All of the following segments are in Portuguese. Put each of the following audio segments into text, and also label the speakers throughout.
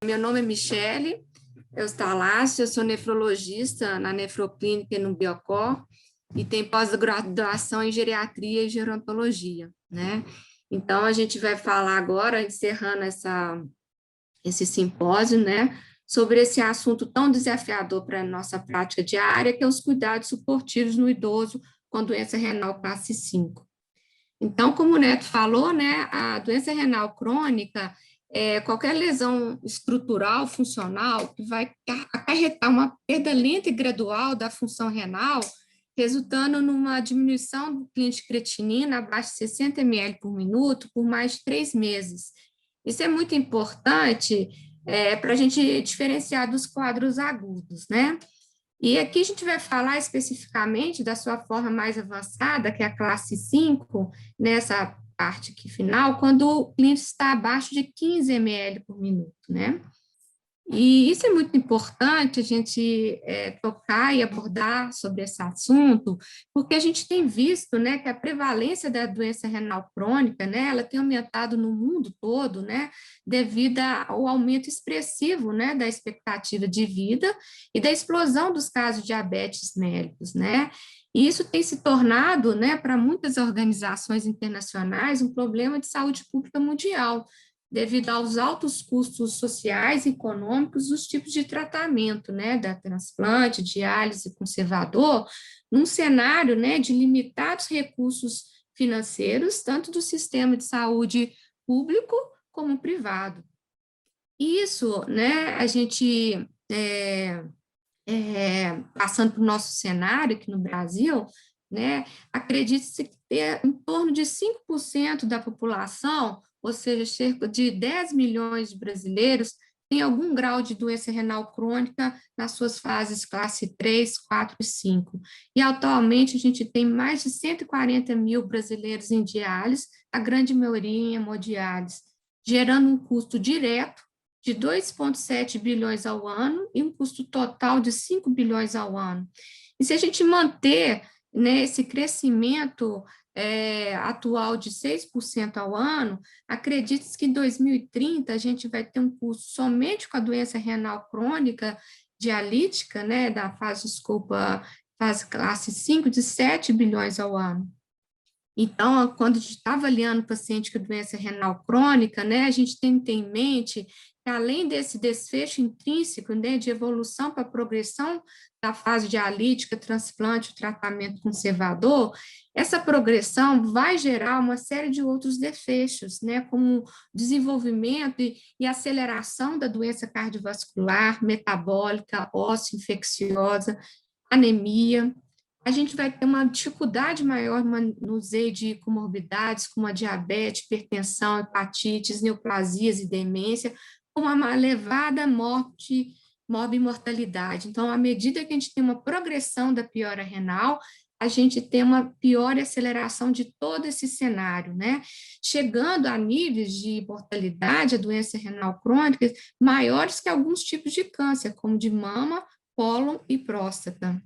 Speaker 1: Meu nome é Michele Eustácio, eu sou nefrologista na Nefroclínica e no Biocor e tenho pós-graduação em geriatria e gerontologia, né? Então, a gente vai falar agora, encerrando esse simpósio, né, sobre esse assunto tão desafiador para a nossa prática diária, que é os cuidados suportivos no idoso com doença renal classe 5. Então, como o Neto falou, né, a doença renal crônica é qualquer lesão estrutural, funcional, que vai acarretar uma perda lenta e gradual da função renal, resultando numa diminuição do clínico de creatinina abaixo de 60 ml por minuto por mais de 3 meses. Isso é muito importante para a gente diferenciar dos quadros agudos, né? E aqui a gente vai falar especificamente da sua forma mais avançada, que é a classe 5, nessa parte aqui final, quando o cliente está abaixo de 15 ml por minuto, né? E isso é muito importante a gente tocar e abordar sobre esse assunto, porque a gente tem visto, né, que a prevalência da doença renal crônica, né, ela tem aumentado no mundo todo, né, devido ao aumento expressivo, né, da expectativa de vida e da explosão dos casos de diabetes mellitus, né. E isso tem se tornado, né, para muitas organizações internacionais, um problema de saúde pública mundial, devido aos altos custos sociais e econômicos dos tipos de tratamento, né, da transplante, diálise, conservador, num cenário, né, de limitados recursos financeiros, tanto do sistema de saúde público como privado. Isso, né, a gente, passando para o nosso cenário aqui no Brasil, né, acredita-se que ter em torno de 5% da população, ou seja, cerca de 10 milhões de brasileiros, tem algum grau de doença renal crônica nas suas fases classe 3, 4 e 5. E atualmente a gente tem mais de 140 mil brasileiros em diálise, a grande maioria em hemodiálise, gerando um custo direto de 2,7 bilhões ao ano e um custo total de 5 bilhões ao ano. E se a gente manter, né, esse crescimento atual de 6% ao ano, acredite-se que em 2030 a gente vai ter um custo somente com a doença renal crônica dialítica, né, da fase, desculpa, fase classe 5, de 7 bilhões ao ano. Então, quando a gente está avaliando o paciente com doença renal crônica, né, a gente tem que ter em mente que, além desse desfecho intrínseco, né, de evolução para progressão da fase dialítica, transplante, o tratamento conservador, essa progressão vai gerar uma série de outros desfechos, né, como desenvolvimento e aceleração da doença cardiovascular, metabólica, óssea infecciosa, anemia. A gente vai ter uma dificuldade maior no manuseio de comorbidades, como a diabetes, hipertensão, hepatites, neoplasias e demência, com uma elevada morbimortalidade. Então, à medida que a gente tem uma progressão da piora renal, a gente tem uma pior aceleração de todo esse cenário, né? Chegando a níveis de mortalidade, a doença renal crônica, maiores que alguns tipos de câncer, como de mama, cólon e próstata.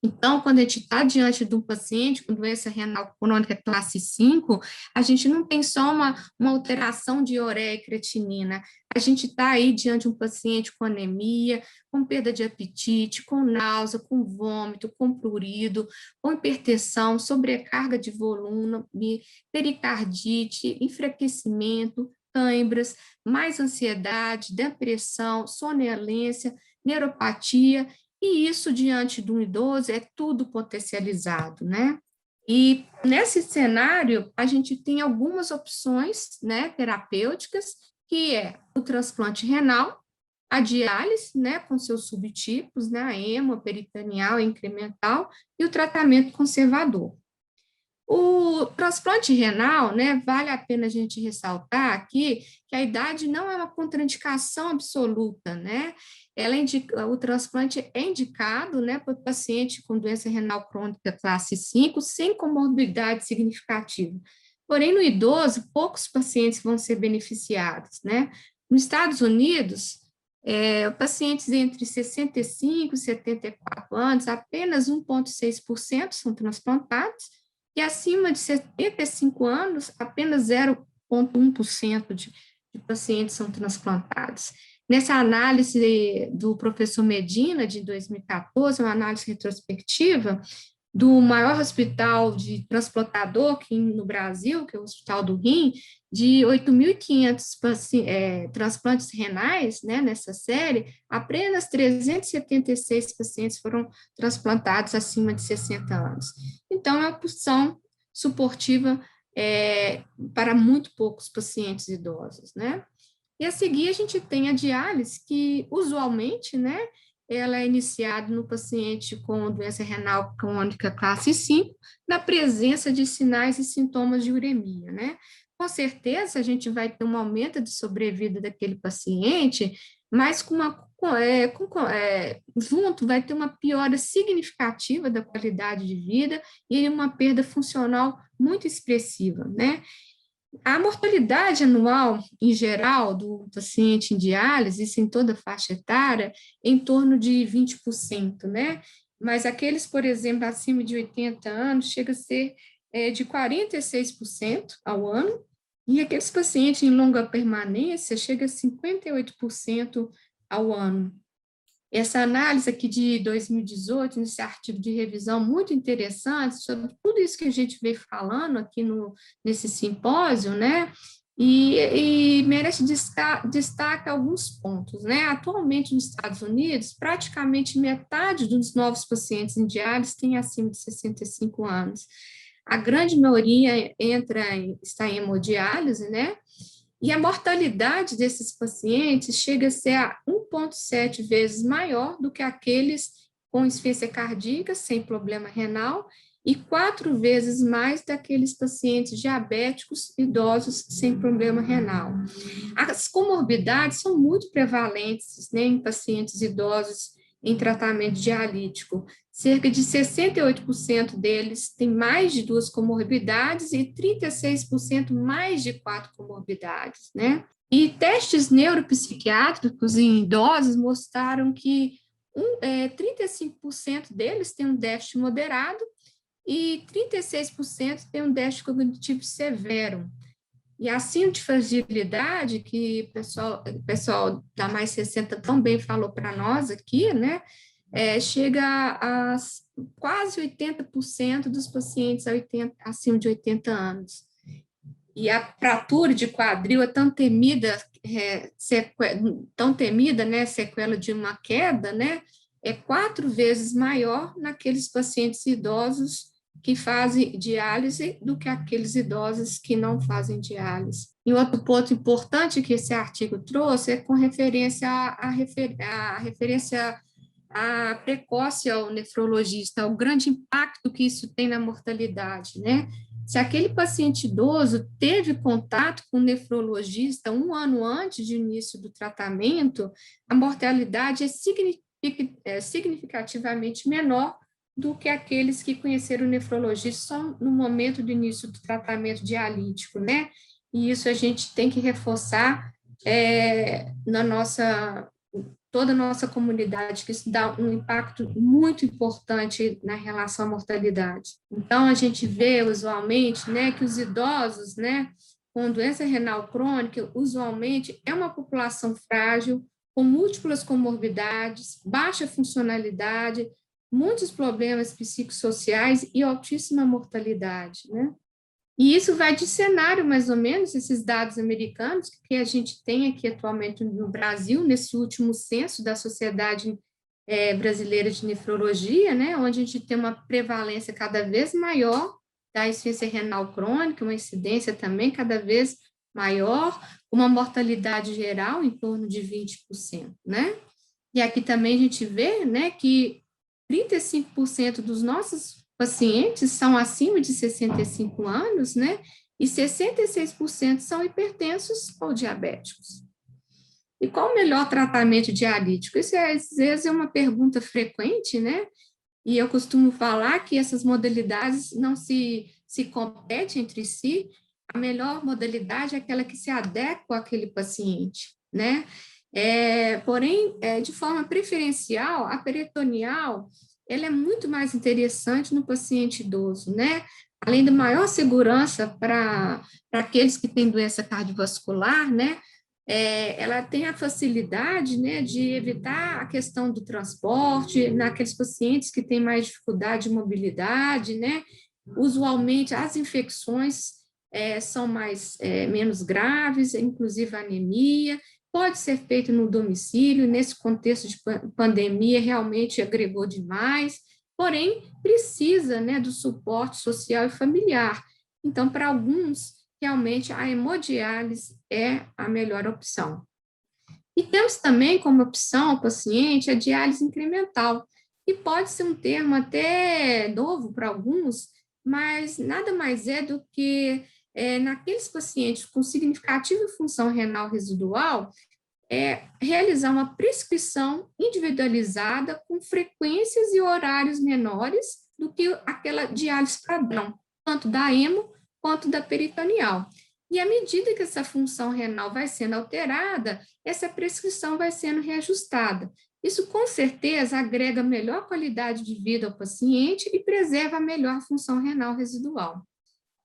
Speaker 1: Então, quando a gente está diante de um paciente com doença renal crônica classe 5, a gente não tem só uma alteração de ureia e creatinina, a gente está aí diante de um paciente com anemia, com perda de apetite, com náusea, com vômito, com prurido, com hipertensão, sobrecarga de volume, pericardite, enfraquecimento, cãibras, mais ansiedade, depressão, sonolência, neuropatia. E isso, diante de um idoso, é tudo potencializado, né? E nesse cenário, a gente tem algumas opções, né, terapêuticas, que é o transplante renal, a diálise, né, com seus subtipos, né, a hemo, a peritoneal, a incremental, e o tratamento conservador. O transplante renal, né, vale a pena a gente ressaltar aqui que a idade não é uma contraindicação absoluta, né? O transplante é indicado, né, para o paciente com doença renal crônica classe 5, sem comorbidade significativa. Porém, no idoso, poucos pacientes vão ser beneficiados, né? Nos Estados Unidos, pacientes entre 65 e 74 anos, apenas 1,6% são transplantados, e acima de 75 anos, apenas 0,1% de pacientes são transplantados. Nessa análise do professor Medina, de 2014, uma análise retrospectiva, do maior hospital de transplantador aqui no Brasil, que é o Hospital do Rim, de 8.500 transplantes renais, né, nessa série, apenas 376 pacientes foram transplantados acima de 60 anos. Então, é uma opção suportiva para muito poucos pacientes idosos, né? E a seguir, a gente tem a diálise, que usualmente, né, ela é iniciada no paciente com doença renal crônica classe 5, na presença de sinais e sintomas de uremia, né? Com certeza, a gente vai ter um aumento de sobrevida daquele paciente, mas junto vai ter uma piora significativa da qualidade de vida e uma perda funcional muito expressiva, né? A mortalidade anual, em geral, do paciente em diálise, isso em toda a faixa etária, é em torno de 20%, né? Mas aqueles, por exemplo, acima de 80 anos, chega a ser de 46% ao ano, e aqueles pacientes em longa permanência chega a 58% ao ano. Essa análise aqui de 2018, nesse artigo de revisão muito interessante, sobre tudo isso que a gente veio falando aqui nesse simpósio, né? E merece destaque alguns pontos, né? Atualmente, nos Estados Unidos, praticamente metade dos novos pacientes em diálise tem acima de 65 anos. A grande maioria está em hemodiálise, né? E a mortalidade desses pacientes chega a ser a 1,7 vezes maior do que aqueles com insuficiência cardíaca, sem problema renal, e 4 vezes mais daqueles pacientes diabéticos idosos sem problema renal. As comorbidades são muito prevalentes, né, em pacientes idosos em tratamento dialítico. Cerca de 68% deles têm mais de 2 comorbidades e 36% mais de 4 comorbidades, né? E testes neuropsiquiátricos em idosos mostraram que 35% deles têm um déficit moderado e 36% têm um déficit cognitivo severo. E a síndrome de fragilidade, que o pessoal da Mais 60 também falou para nós aqui, né? Chega a quase 80% dos pacientes acima de 80 anos. E a fratura de quadril é tão temida, né, sequela de uma queda, né, é 4 vezes maior naqueles pacientes idosos que fazem diálise do que aqueles idosos que não fazem diálise. E outro ponto importante que esse artigo trouxe é com referência à referência precoce ao nefrologista, o grande impacto que isso tem na mortalidade, né? Se aquele paciente idoso teve contato com o nefrologista 1 ano antes do início do tratamento, a mortalidade é significativamente menor do que aqueles que conheceram o nefrologista só no momento do início do tratamento dialítico, né? E isso a gente tem que reforçar toda a nossa comunidade, que isso dá um impacto muito importante na relação à mortalidade. Então, a gente vê, usualmente, né, que os idosos, né, com doença renal crônica, usualmente é uma população frágil, com múltiplas comorbidades, baixa funcionalidade, muitos problemas psicossociais e altíssima mortalidade, né? E isso vai de cenário, mais ou menos, esses dados americanos que a gente tem aqui atualmente no Brasil, nesse último censo da Sociedade Brasileira de Nefrologia, né, onde a gente tem uma prevalência cada vez maior da insuficiência renal crônica, uma incidência também cada vez maior, uma mortalidade geral em torno de 20%, né? E aqui também a gente vê, né, que 35% dos nossos pacientes são acima de 65 anos, né? E 66% são hipertensos ou diabéticos. E qual o melhor tratamento dialítico? Isso, às vezes, é uma pergunta frequente, né? E eu costumo falar que essas modalidades não se competem entre si. A melhor modalidade é aquela que se adequa àquele paciente, né? Porém, de forma preferencial, a peritoneal, ela é muito mais interessante no paciente idoso, né? Além da maior segurança para aqueles que têm doença cardiovascular, né? ela tem a facilidade, né, de evitar a questão do transporte naqueles pacientes que têm mais dificuldade de mobilidade, né? Usualmente as infecções são menos graves, inclusive a anemia, pode ser feito no domicílio, nesse contexto de pandemia realmente agregou demais, porém precisa, né, do suporte social e familiar. Então, para alguns, realmente a hemodiálise é a melhor opção. E temos também como opção ao paciente a diálise incremental, que pode ser um termo até novo para alguns, mas nada mais é do que naqueles pacientes com significativa função renal residual, realizar uma prescrição individualizada com frequências e horários menores do que aquela diálise padrão, tanto da hemo quanto da peritoneal. E à medida que essa função renal vai sendo alterada, essa prescrição vai sendo reajustada. Isso, com certeza, agrega melhor qualidade de vida ao paciente e preserva a melhor função renal residual.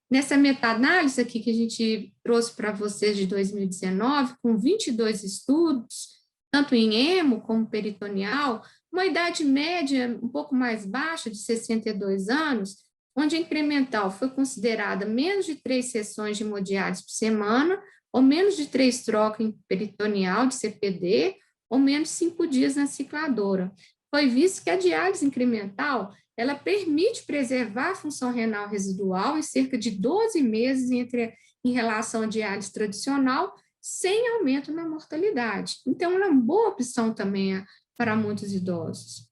Speaker 1: Nessa meta-análise aqui que a gente trouxe para vocês de 2019, com 22 estudos, tanto em hemo como peritoneal, uma idade média um pouco mais baixa, de 62 anos, onde a incremental foi considerada menos de 3 sessões de hemodiálise por semana, ou menos de 3 trocas em peritoneal de CPD, ou menos de 5 dias na cicladora. Foi visto que a diálise incremental ela permite preservar a função renal residual em cerca de 12 meses em relação à diálise tradicional, sem aumento na mortalidade. Então, ela é uma boa opção também para muitos idosos.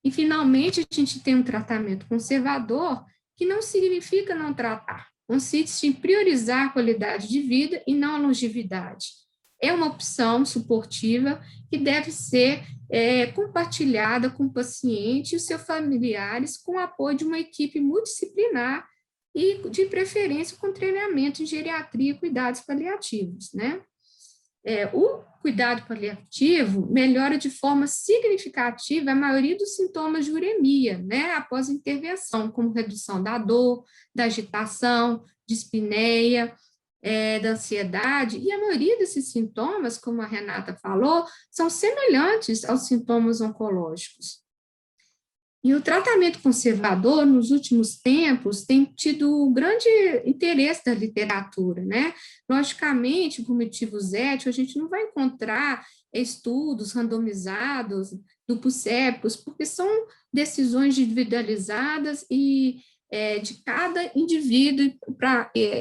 Speaker 1: E, finalmente, a gente tem um tratamento conservador, que não significa não tratar, consiste em priorizar a qualidade de vida e não a longevidade. É uma opção suportiva que deve ser compartilhada com o paciente e os seus familiares com o apoio de uma equipe multidisciplinar e, de preferência, com treinamento em geriatria e cuidados paliativos, né? O cuidado paliativo melhora de forma significativa a maioria dos sintomas de uremia, né, após a intervenção, como redução da dor, da agitação, dispneia, da ansiedade, e a maioria desses sintomas, como a Renata falou, são semelhantes aos sintomas oncológicos. E o tratamento conservador, nos últimos tempos, tem tido grande interesse da literatura, né? Logicamente, por motivos éticos, a gente não vai encontrar estudos randomizados, duplos cegos, porque são decisões individualizadas e de cada indivíduo,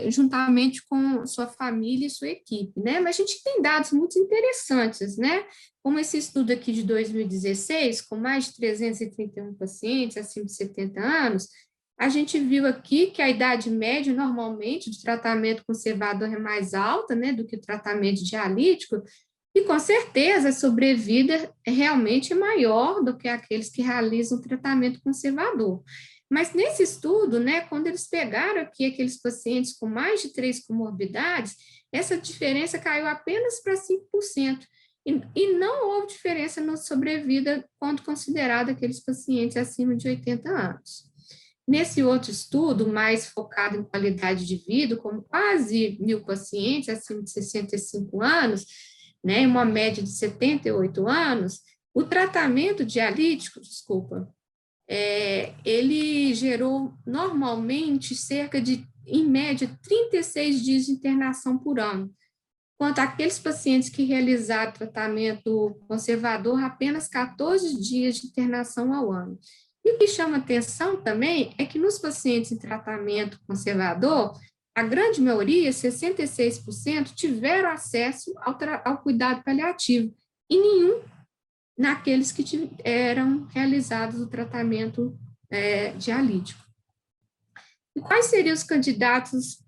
Speaker 1: juntamente com sua família e sua equipe, né? Mas a gente tem dados muito interessantes, né? Como esse estudo aqui de 2016, com mais de 331 pacientes acima de 70 anos, a gente viu aqui que a idade média, normalmente, de tratamento conservador é mais alta, né, do que o tratamento dialítico, e com certeza a sobrevida é realmente maior do que aqueles que realizam tratamento conservador. Mas nesse estudo, né, quando eles pegaram aqui aqueles pacientes com mais de 3 comorbidades, essa diferença caiu apenas para 5%. E não houve diferença na sobrevida quando considerado aqueles pacientes acima de 80 anos. Nesse outro estudo, mais focado em qualidade de vida, com quase 1.000 pacientes acima de 65 anos, né, uma média de 78 anos, o tratamento dialítico, ele gerou normalmente cerca de, em média, 36 dias de internação por ano, quanto aqueles pacientes que realizaram tratamento conservador, apenas 14 dias de internação ao ano. E o que chama atenção também é que nos pacientes em tratamento conservador, a grande maioria, 66%, tiveram acesso ao cuidado paliativo, e nenhum naqueles que eram realizados o tratamento dialítico. E quais seriam os candidatos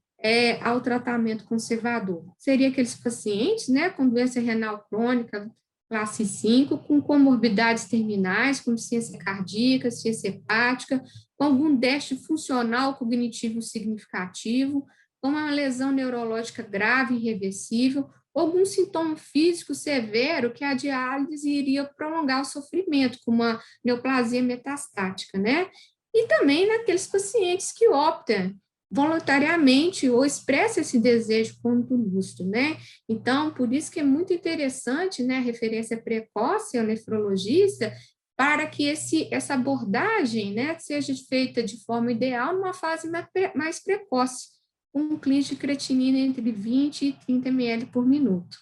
Speaker 1: ao tratamento conservador? Seria aqueles pacientes, né, com doença renal crônica, classe 5, com comorbidades terminais, com insuficiência cardíaca, insuficiência hepática, com algum déficit funcional cognitivo significativo, com uma lesão neurológica grave e irreversível, ou algum sintoma físico severo que a diálise iria prolongar o sofrimento, como uma neoplasia metastática, né? E também naqueles pacientes que optam voluntariamente ou expressa esse desejo quando lúcido, né? Então, por isso que é muito interessante, né, a referência precoce ao nefrologista, para que essa abordagem, né, seja feita de forma ideal numa fase mais precoce, com um clínico de creatinina entre 20 e 30 ml por minuto.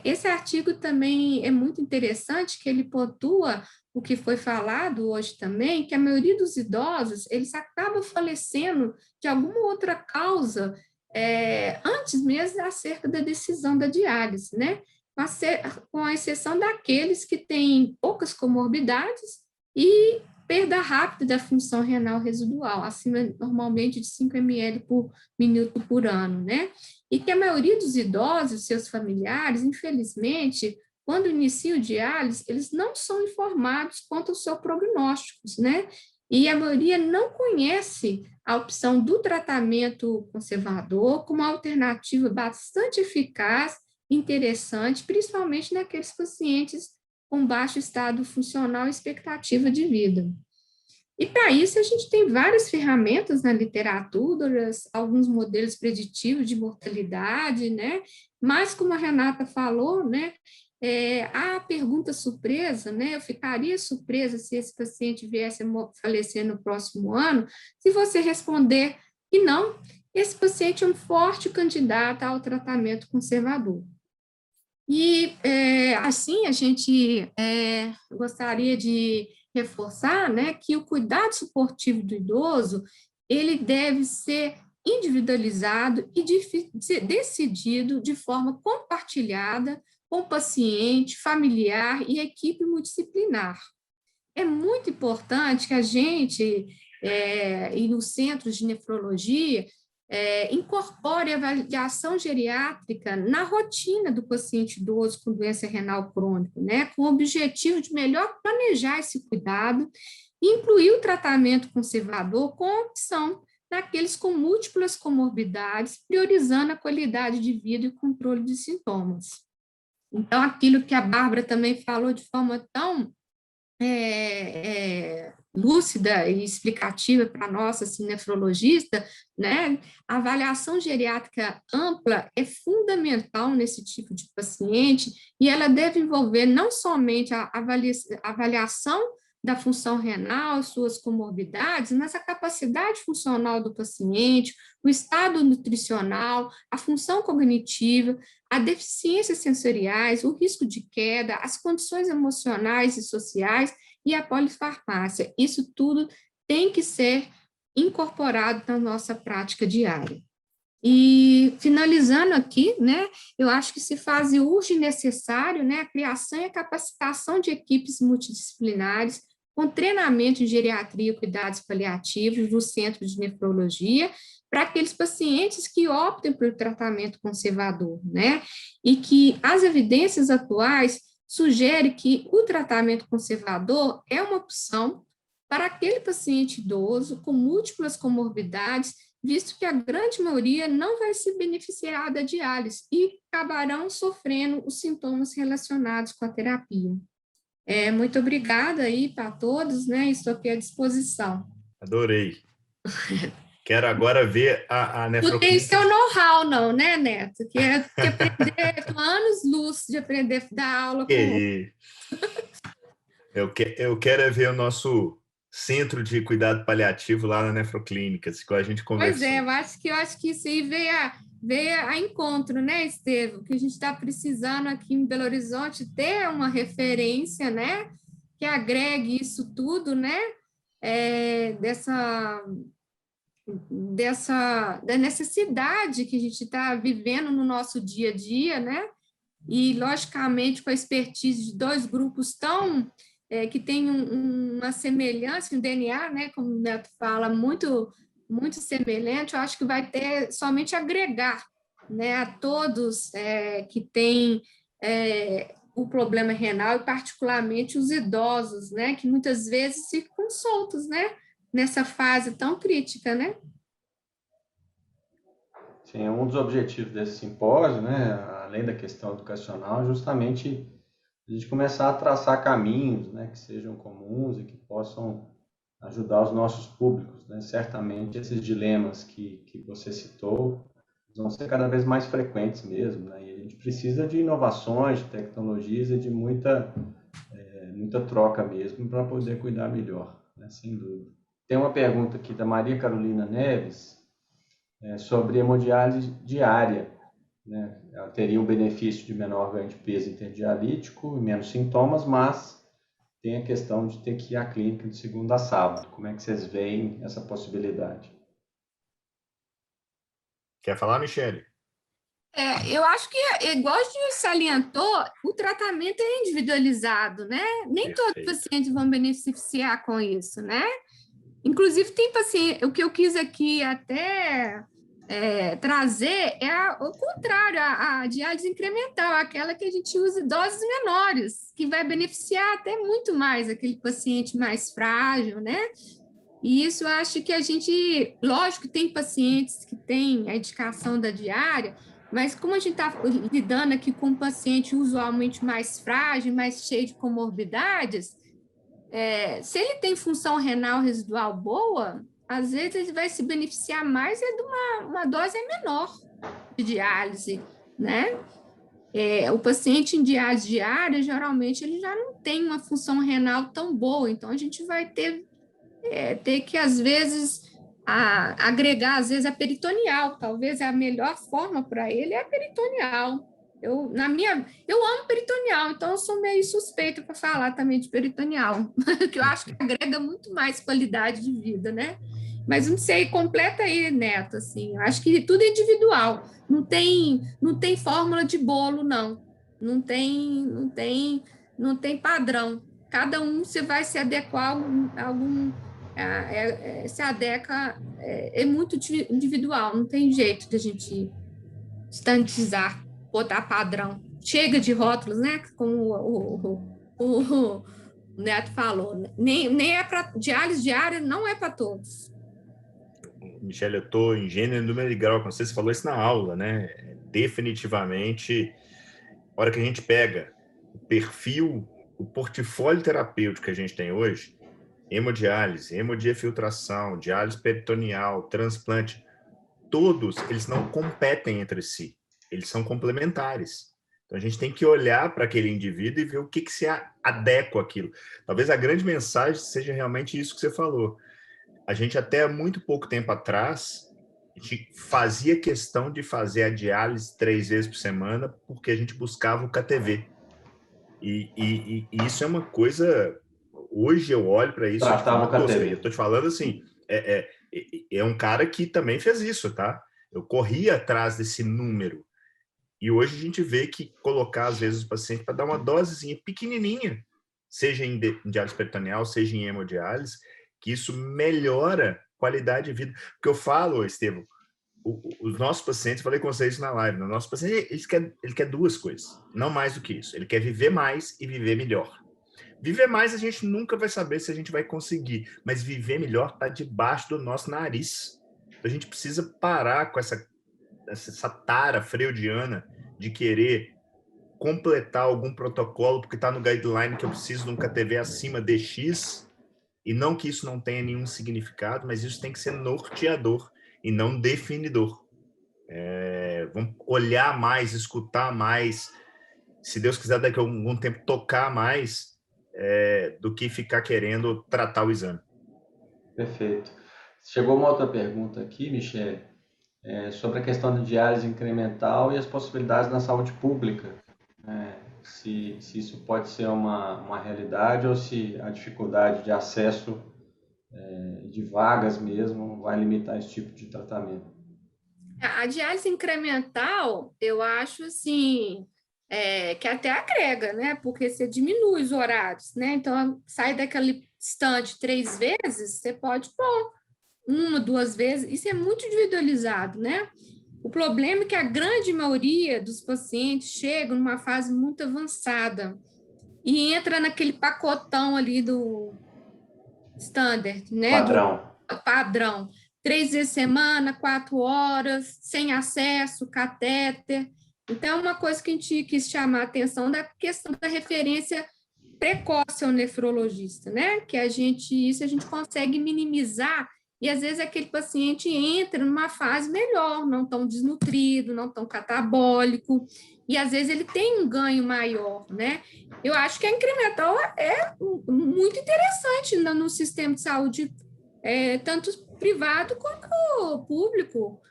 Speaker 1: Esse artigo também é muito interessante, que ele pontua o que foi falado hoje também, que a maioria dos idosos, eles acabam falecendo de alguma outra causa, antes mesmo acerca da decisão da diálise, né? Com a exceção daqueles que têm poucas comorbidades e perda rápida da função renal residual, acima normalmente de 5 ml por minuto por ano, né? E que a maioria dos idosos, seus familiares, infelizmente, quando iniciam diálise, eles não são informados quanto aos seus prognósticos, né? E a maioria não conhece a opção do tratamento conservador como uma alternativa bastante eficaz, interessante, principalmente naqueles pacientes com baixo estado funcional e expectativa de vida. E para isso a gente tem várias ferramentas na literatura, alguns modelos preditivos de mortalidade, né? Mas como a Renata falou, né? A pergunta surpresa, né? Eu ficaria surpresa se esse paciente viesse a falecer no próximo ano, se você responder que não, esse paciente é um forte candidato ao tratamento conservador. E, assim, a gente gostaria de reforçar, né, que o cuidado suportivo do idoso, ele deve ser individualizado e decidido de forma compartilhada com o paciente, familiar e equipe multidisciplinar. É muito importante que a gente, e nos centros de nefrologia, incorpore a avaliação geriátrica na rotina do paciente idoso com doença renal crônica, né, com o objetivo de melhor planejar esse cuidado e incluir o tratamento conservador com opção naqueles com múltiplas comorbidades, priorizando a qualidade de vida e o controle de sintomas. Então, aquilo que a Bárbara também falou de forma tão lúcida e explicativa para nós, assim, nefrologista, né? A avaliação geriátrica ampla é fundamental nesse tipo de paciente e ela deve envolver não somente a avaliação da função renal, suas comorbidades, mas a capacidade funcional do paciente, o estado nutricional, a função cognitiva, as deficiências sensoriais, o risco de queda, as condições emocionais e sociais e a polifarmácia. Isso tudo tem que ser incorporado na nossa prática diária. E, finalizando aqui, né, eu acho que se faz e urge necessário, né, a criação e a capacitação de equipes multidisciplinares com treinamento em geriatria e cuidados paliativos no centro de nefrologia, para aqueles pacientes que optem pelo tratamento conservador, né, e que as evidências atuais sugerem que o tratamento conservador é uma opção para aquele paciente idoso com múltiplas comorbidades, visto que a grande maioria não vai se beneficiar da diálise e acabarão sofrendo os sintomas relacionados com a terapia. Muito obrigada aí para todos, né? Estou aqui à disposição.
Speaker 2: Adorei. Quero agora ver a
Speaker 1: Não tem
Speaker 2: nefroclínica.
Speaker 1: seu know-how, não, né, Neto? Que aprender com anos-luz de aprender a dar aula com.
Speaker 2: Eu quero ver o nosso centro de cuidado paliativo lá na nefroclínica, que a gente conversou.
Speaker 1: Pois eu acho que isso aí veio a encontro, né, Estevam? Que a gente está precisando aqui em Belo Horizonte ter uma referência, né, que agregue isso tudo, né, da necessidade que a gente está vivendo no nosso dia a dia, né, e, logicamente, com a expertise de dois grupos que têm uma semelhança, um DNA, né, como o Neto fala, muito, muito semelhante, eu acho que vai ter somente agregar, né, a todos que têm o problema renal, e particularmente os idosos, né, que muitas vezes ficam soltos, né, nessa fase tão crítica, né?
Speaker 3: Sim, um dos objetivos desse simpósio, né, além da questão educacional, é justamente a gente começar a traçar caminhos, né, que sejam comuns e que possam ajudar os nossos públicos, né? Certamente esses dilemas que você citou vão ser cada vez mais frequentes mesmo, né? E a gente precisa de inovações, de tecnologias e de muita troca mesmo para poder cuidar melhor, né? Sem dúvida. Tem uma pergunta aqui da Maria Carolina Neves sobre hemodiálise diária, né? Ela teria o benefício de menor ganho de peso interdialítico e menos sintomas, mas tem a questão de ter que ir à clínica de segunda a sábado. Como é que vocês veem essa possibilidade?
Speaker 2: Quer falar, Michele?
Speaker 1: Eu acho que, igual a gente salientou, o tratamento é individualizado, né? Nem todos os
Speaker 2: Perfeito.
Speaker 1: pacientes vão beneficiar com isso, né? Inclusive, tem paciente, o que eu quis aqui até trazer o contrário, a diálise incremental, aquela que a gente usa em doses menores, que vai beneficiar até muito mais aquele paciente mais frágil, né? E isso eu acho que a gente, lógico, tem pacientes que têm a indicação da diária, mas como a gente está lidando aqui com um paciente usualmente mais frágil, mais cheio de comorbidades, se ele tem função renal residual boa, às vezes ele vai se beneficiar mais de uma dose menor de diálise, né? O paciente em diálise diária, geralmente, ele já não tem uma função renal tão boa, então a gente vai ter que, às vezes, agregar, às vezes, a peritoneal. Talvez a melhor forma para ele é a peritoneal. Eu amo peritoneal, então eu sou meio suspeita para falar também de peritoneal, que eu acho que agrega muito mais qualidade de vida, né? Mas não sei, completa aí, Neto, assim, eu acho que tudo é individual, não tem fórmula de bolo, não. Não tem padrão. Cada um você vai se adequar a algum se adequa, é muito individual, não tem jeito de a gente standardizar, botar padrão. Chega de rótulos, né? Como o Neto falou, nem é para diálise diária, não é para todos.
Speaker 2: Michele, eu estou em gênero, número e grau, você falou isso na aula, né? Definitivamente, a hora que a gente pega o perfil, o portfólio terapêutico que a gente tem hoje, hemodiálise, hemodiafiltração, diálise peritoneal, transplante, todos eles não competem entre si, eles são complementares. Então a gente tem que olhar para aquele indivíduo e ver o que se adequa àquilo. Talvez a grande mensagem seja realmente isso que você falou. A gente até há muito pouco tempo atrás a gente fazia questão de fazer a diálise 3 vezes por semana porque a gente buscava o KTV. E isso é uma coisa... Hoje eu olho para isso de
Speaker 3: Tratava
Speaker 2: forma
Speaker 3: o KTV.
Speaker 2: tosca. Eu estou te falando assim, é um cara que também fez isso, tá? Eu corria atrás desse número. E hoje a gente vê que colocar, às vezes, o paciente para dar uma dosezinha pequenininha, seja em diálise peritoneal, seja em hemodiálise, que isso melhora a qualidade de vida. Porque eu falo, Estevam, os nossos pacientes, falei com vocês na live, o nosso paciente ele quer duas coisas, não mais do que isso. Ele quer viver mais e viver melhor. Viver mais a gente nunca vai saber se a gente vai conseguir, mas viver melhor está debaixo do nosso nariz. A gente precisa parar com essa tara freudiana de querer completar algum protocolo porque está no guideline que eu preciso de um KTV acima de X, e não que isso não tenha nenhum significado, mas isso tem que ser norteador e não definidor. Vamos olhar mais, escutar mais, se Deus quiser daqui a algum tempo tocar mais, do que ficar querendo tratar o exame.
Speaker 3: Perfeito. Chegou uma outra pergunta aqui, Michele, sobre a questão da diálise incremental e as possibilidades na saúde pública. Se isso pode ser uma realidade ou se a dificuldade de acesso de vagas mesmo vai limitar esse tipo de tratamento.
Speaker 1: A diálise incremental, eu acho assim, que até agrega, né? Porque você diminui os horários, né? Então, sai daquele stand 3 vezes, você pode pôr 1, 2 vezes, isso é muito individualizado, né? O problema é que a grande maioria dos pacientes chegam numa fase muito avançada e entra naquele pacotão ali do standard, né? Padrão. 3 vezes semana, 4 horas, sem acesso, catéter. Então, é uma coisa que a gente quis chamar a atenção da questão da referência precoce ao nefrologista, né? Que isso a gente consegue minimizar, e às vezes aquele paciente entra numa fase melhor, não tão desnutrido, não tão catabólico, e às vezes ele tem um ganho maior, né? Eu acho que a incremental é muito interessante no sistema de saúde, tanto privado quanto público.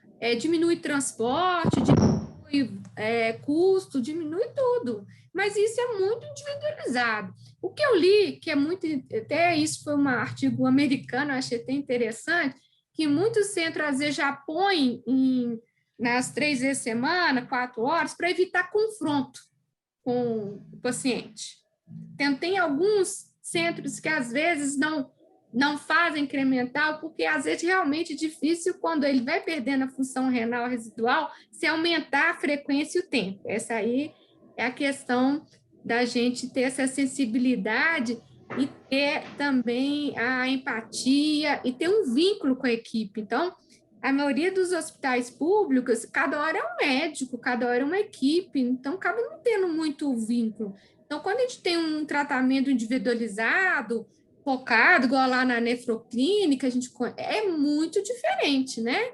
Speaker 1: Diminui transporte, diminui custo, diminui tudo. Mas isso é muito individualizado. O que eu li, que é muito, até isso foi um artigo americano, eu achei até interessante, que muitos centros às vezes já põem nas 3 vezes a semana, 4 horas, para evitar confronto com o paciente. Tem alguns centros que às vezes não fazem incremental, porque às vezes realmente é difícil, quando ele vai perdendo a função renal residual, se aumentar a frequência e o tempo. Essa aí é a questão da gente ter essa sensibilidade e ter também a empatia e ter um vínculo com a equipe. Então, a maioria dos hospitais públicos, cada hora é um médico, cada hora é uma equipe, então acaba não tendo muito vínculo. Então, quando a gente tem um tratamento individualizado, focado, igual lá na nefroclínica, é muito diferente, né?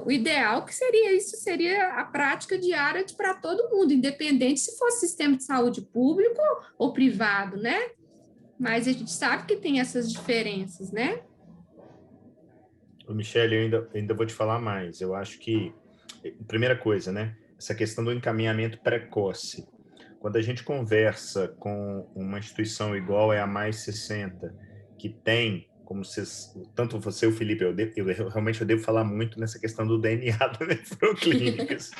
Speaker 1: O ideal que seria a prática diária para todo mundo, independente se for sistema de saúde público ou privado, né? Mas a gente sabe que tem essas diferenças, né?
Speaker 2: Michele, eu ainda vou te falar mais. Eu acho que, primeira coisa, né? Essa questão do encaminhamento precoce. Quando a gente conversa com uma instituição igual a Mais 60, que tem, como vocês, tanto você e o Felipe, realmente eu devo falar muito nessa questão do DNA das nefroclínicas.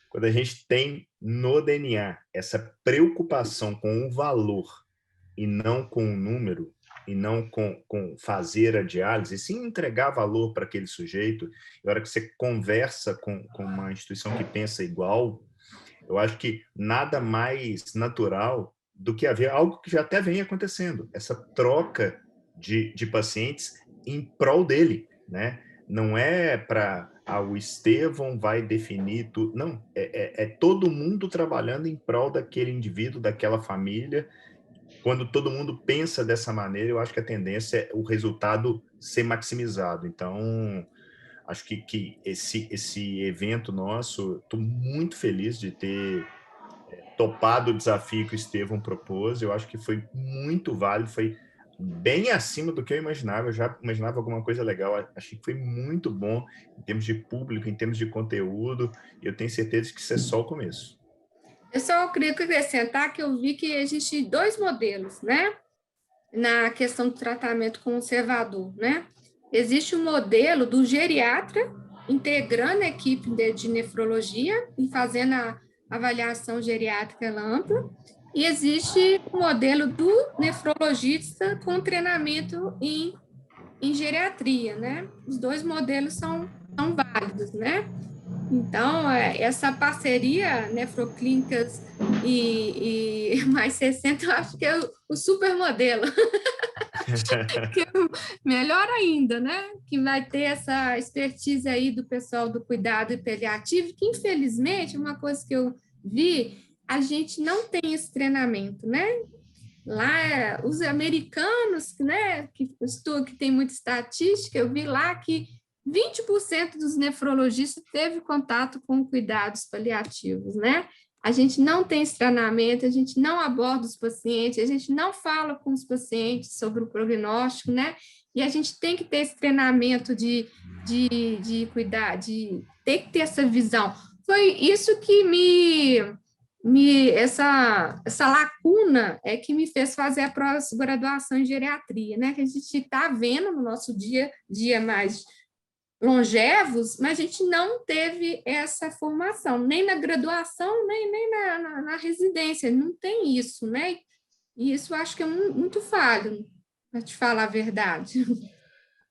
Speaker 2: Quando a gente tem no DNA essa preocupação com o valor e não com o número, e não com fazer a diálise, e sim entregar valor para aquele sujeito, e a hora que você conversa com uma instituição que pensa igual, eu acho que nada mais natural do que haver algo que já até vem acontecendo, essa troca de pacientes em prol dele, né? Não é para o Estevão vai definir tudo, não, é todo mundo trabalhando em prol daquele indivíduo, daquela família. Quando todo mundo pensa dessa maneira, eu acho que a tendência é o resultado ser maximizado. Então, acho que esse evento nosso, estou muito feliz de ter topado o desafio que o Estevão propôs. Eu acho que foi muito válido, foi bem acima do que eu imaginava. Eu já imaginava alguma coisa legal. Achei que foi muito bom em termos de público, em termos de conteúdo. E eu tenho certeza que isso é só o começo.
Speaker 1: Eu só queria acrescentar que eu vi que existe 2 modelos, né? Na questão do tratamento conservador, né? Existe o modelo do geriatra integrando a equipe de nefrologia e fazendo a avaliação geriátrica ampla, e existe o modelo do nefrologista com treinamento em geriatria, né? Os 2 modelos são válidos, né? Então, essa parceria Nefroclínicas e Mais 60, eu acho que é o super modelo. Que é melhor ainda, né? Que vai ter essa expertise aí do pessoal do cuidado paliativo, que infelizmente, uma coisa que eu vi, a gente não tem esse treinamento, né? Lá, os americanos, né, que tem muita estatística, eu vi lá que 20% dos nefrologistas teve contato com cuidados paliativos, né? A gente não tem esse treinamento, a gente não aborda os pacientes, a gente não fala com os pacientes sobre o prognóstico, né? E a gente tem que ter esse treinamento de cuidar, de ter que ter essa visão. Foi isso que essa lacuna é que me fez fazer a pós-graduação em geriatria, né? Que a gente está vendo no nosso dia mais longevos, mas a gente não teve essa formação, nem na graduação, nem na residência, não tem isso, né? E isso eu acho que é muito falho, para te falar a verdade.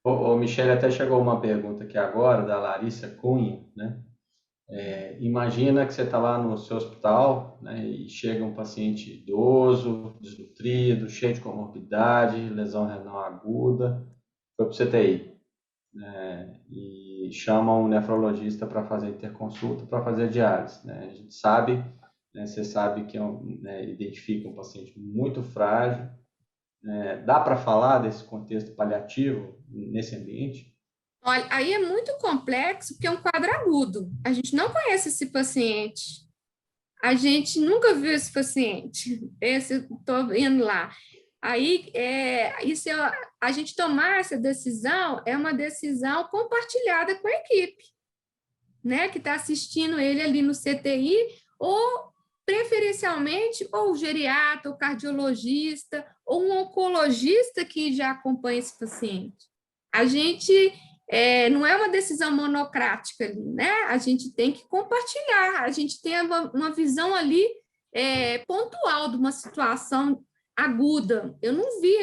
Speaker 3: Ô, Michele, até chegou uma pergunta aqui agora, da Larissa Cunha, né? Imagina que você está lá no seu hospital, né, e chega um paciente idoso, desnutrido, cheio de comorbidade, lesão renal aguda, foi para o CTI, né, e chama um nefrologista para fazer interconsulta, para fazer diálise, né? A gente sabe né? Você sabe que né, identifica um paciente muito frágil. Dá para falar desse contexto paliativo nesse ambiente?
Speaker 1: Olha, aí é muito complexo, porque é um quadro agudo. A gente não conhece esse paciente. A gente nunca viu esse paciente. Esse estou vendo lá. Aí, a gente tomar essa decisão é uma decisão compartilhada com a equipe, né, que está assistindo ele ali no CTI, ou preferencialmente, ou o geriatra, o cardiologista, ou um oncologista que já acompanha esse paciente. A gente não é uma decisão monocrática ali, né? A gente tem que compartilhar, a gente tem uma visão ali pontual de uma situação aguda. Eu não vi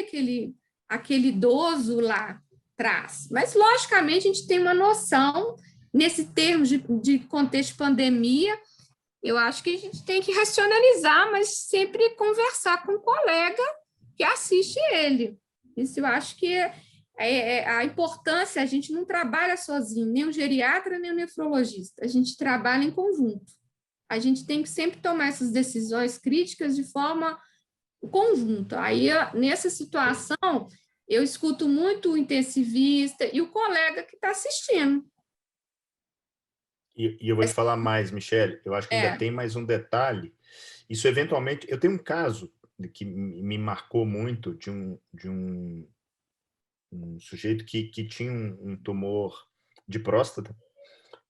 Speaker 1: aquele idoso lá atrás, mas logicamente a gente tem uma noção nesse termo de contexto de pandemia. Eu acho que a gente tem que racionalizar, mas sempre conversar com o colega que assiste ele. Isso eu acho que a importância, a gente não trabalha sozinho, nem o geriatra, nem o nefrologista, a gente trabalha em conjunto. A gente tem que sempre tomar essas decisões críticas de forma conjunta. Aí, nessa situação, eu escuto muito o intensivista e o colega que está assistindo.
Speaker 2: E eu vou te falar mais, Michele, eu acho que ainda tem mais um detalhe. Isso, eventualmente, eu tenho um caso que me marcou muito de um sujeito que tinha um tumor de próstata.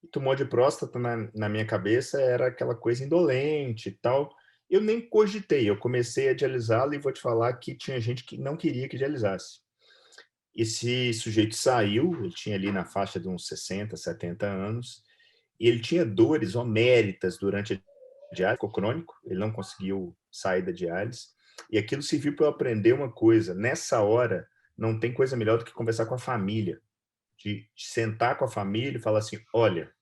Speaker 2: E tumor de próstata, na minha cabeça, era aquela coisa indolente e tal. Eu nem cogitei, eu comecei a dialisá-lo e vou te falar que tinha gente que não queria que dialisasse. Esse sujeito saiu, ele tinha ali na faixa de uns 60, 70 anos, e ele tinha dores homéricas durante a diálise, ficou crônico, ele não conseguiu sair da diálise, e aquilo serviu para eu aprender uma coisa: nessa hora, não tem coisa melhor do que conversar com a família, de sentar com a família e falar assim: olha,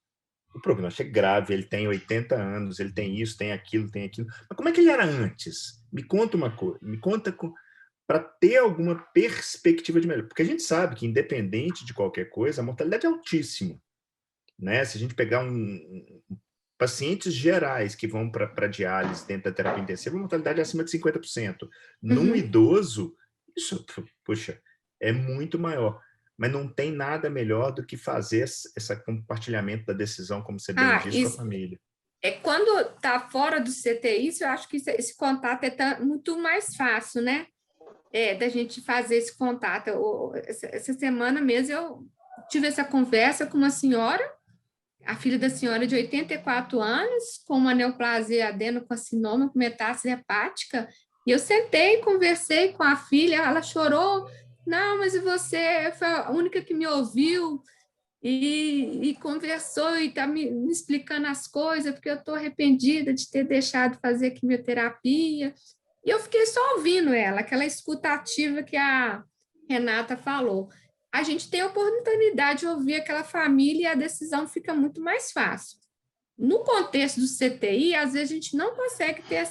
Speaker 2: o prognóstico é grave, ele tem 80 anos, ele tem isso, tem aquilo, mas como é que ele era antes? Me conta uma coisa, me conta para ter alguma perspectiva de melhor, porque a gente sabe que, independente de qualquer coisa, a mortalidade é altíssima, né? Se a gente pegar pacientes gerais que vão para diálise dentro da terapia intensiva, a mortalidade é acima de 50%. Num idoso, isso, puxa, é muito maior. Mas não tem nada melhor do que fazer esse compartilhamento da decisão, como você bem disse, com a família.
Speaker 1: Quando está fora do CTI, eu acho que esse contato é muito mais fácil, né? Da gente fazer esse contato. Essa semana mesmo eu tive essa conversa com uma senhora, a filha da senhora de 84 anos, com uma neoplasia adenocarcinoma com metástase hepática, e eu sentei e conversei com a filha, ela chorou: não, mas e você foi a única que me ouviu e conversou e está me explicando as coisas, porque eu estou arrependida de ter deixado de fazer quimioterapia. E eu fiquei só ouvindo ela, aquela escuta ativa que a Renata falou. A gente tem a oportunidade de ouvir aquela família e a decisão fica muito mais fácil. No contexto do CTI, às vezes a gente não consegue ter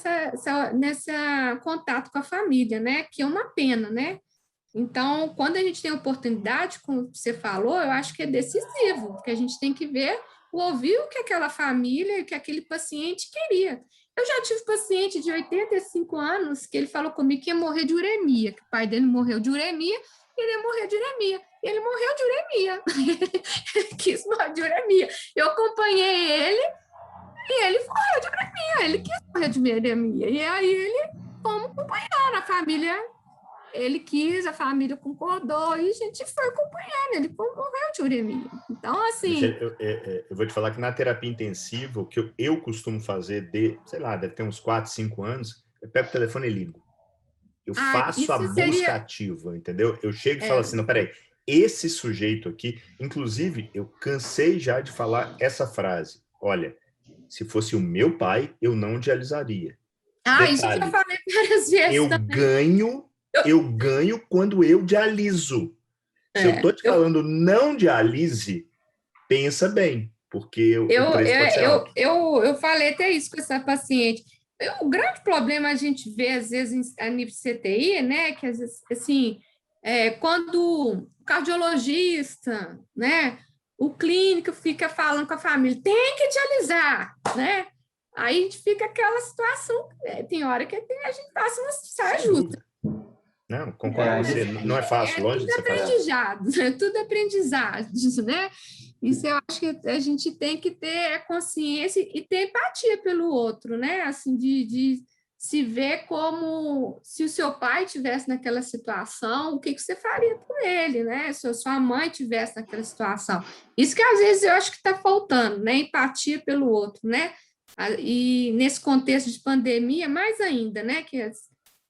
Speaker 1: nessa contato com a família, né? Que é uma pena, né? Então, quando a gente tem oportunidade, como você falou, eu acho que é decisivo, porque a gente tem que ver, ouvir o que aquela família, o que aquele paciente queria. Eu já tive paciente de 85 anos que ele falou comigo que ia morrer de uremia, que o pai dele morreu de uremia, e ele ia morrer de uremia. E ele morreu de uremia. Ele quis morrer de uremia. Eu acompanhei ele e ele morreu de uremia. Ele quis morrer de uremia. E aí ele, como acompanhando a família, ele quis, a família concordou e a gente foi acompanhando. Ele morreu de uremia. Então, assim...
Speaker 2: Eu vou te falar que na terapia intensiva, o que eu costumo fazer sei lá, deve ter uns 4, 5 anos, eu pego o telefone e ligo. Eu faço a busca ativa, entendeu? Eu chego e falo assim: não, peraí, esse sujeito aqui, inclusive, eu cansei já de falar essa frase: olha, se fosse o meu pai, eu não dialisaria.
Speaker 1: Detalhe, isso eu já falei várias vezes
Speaker 2: eu ganho quando eu dialiso. Se eu estou te falando não dialise, pensa bem, porque o preço pode ser alto.
Speaker 1: Eu falei até isso com essa paciente. O grande problema a gente vê, às vezes, a nível de CTI, né, que às vezes, assim, quando o cardiologista, né, o clínico fica falando com a família, tem que dialisar, né? Aí a gente fica aquela situação, tem hora que a gente passa uma saia justa.
Speaker 2: Não, concordo com você. Não é fácil, longe de ser fácil.
Speaker 1: É tudo aprendizado, né? Isso eu acho que a gente tem que ter consciência e ter empatia pelo outro, né? Assim, de se ver como se o seu pai tivesse naquela situação, o que você faria por ele, né? Se a sua mãe tivesse naquela situação. Isso que às vezes eu acho que está faltando, né? Empatia pelo outro, né? E nesse contexto de pandemia, mais ainda, né? Que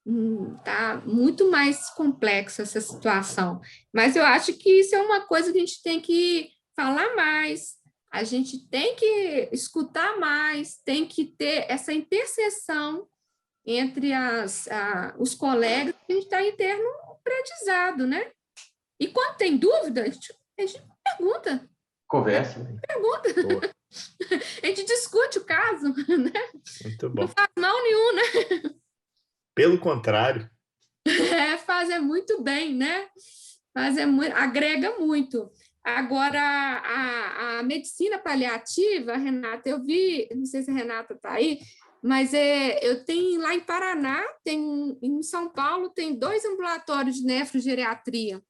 Speaker 1: está muito mais complexa essa situação. Mas eu acho que isso é uma coisa que a gente tem que falar mais, a gente tem que escutar mais, tem que ter essa interseção entre os colegas, que a gente está em termo aprendizado, né? E quando tem dúvida, a gente pergunta.
Speaker 3: Conversa.
Speaker 1: Pergunta. Boa. A gente discute o caso, né?
Speaker 2: Muito bom.
Speaker 1: Não faz mal nenhum, né?
Speaker 2: Pelo contrário.
Speaker 1: Faz muito bem, né? Agrega muito. Agora, a medicina paliativa, Renata, eu vi, não sei se a Renata está aí, mas eu tenho lá em Paraná, em São Paulo, tem 2 ambulatórios de nefrogeriatria.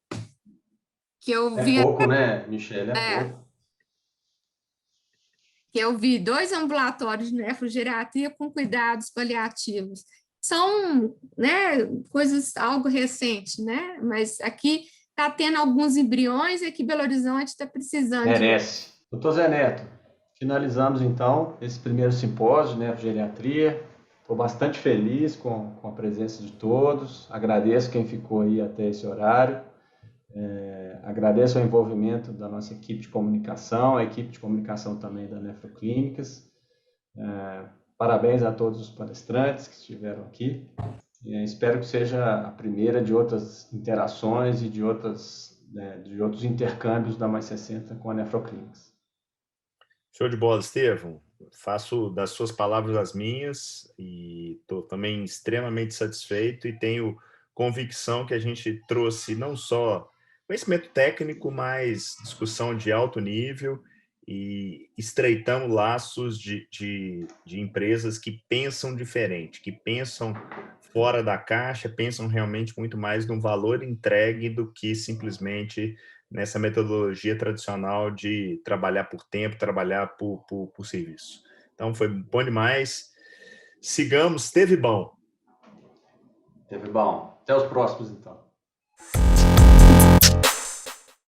Speaker 1: Que eu vi.
Speaker 3: É pouco, né, Michele? É pouco.
Speaker 1: Que eu vi 2 ambulatórios de nefrogeriatria com cuidados paliativos. São, né, coisas algo recentes, né? Mas aqui está tendo alguns embriões e aqui Belo Horizonte está precisando.
Speaker 3: Merece. Doutor Zé Neto, finalizamos então esse primeiro simpósio de nefrogeriatria. Estou bastante feliz com a presença de todos. Agradeço quem ficou aí até esse horário. Agradeço o envolvimento da nossa equipe de comunicação, a equipe de comunicação também da Nefroclínicas. Parabéns a todos os palestrantes que estiveram aqui. Espero que seja a primeira de outras interações e de outros intercâmbios da Mais 60 com a Nefroclínicas.
Speaker 2: Show de bola, Estevão. Faço das suas palavras as minhas e estou também extremamente satisfeito e tenho convicção que a gente trouxe não só conhecimento técnico, mas discussão de alto nível e estreitamos laços de empresas que pensam diferente, que pensam fora da caixa, pensam realmente muito mais no valor entregue do que simplesmente nessa metodologia tradicional de trabalhar por tempo, trabalhar por serviço. Então, foi bom demais. Sigamos, teve bom.
Speaker 3: Teve bom. Até os próximos, então.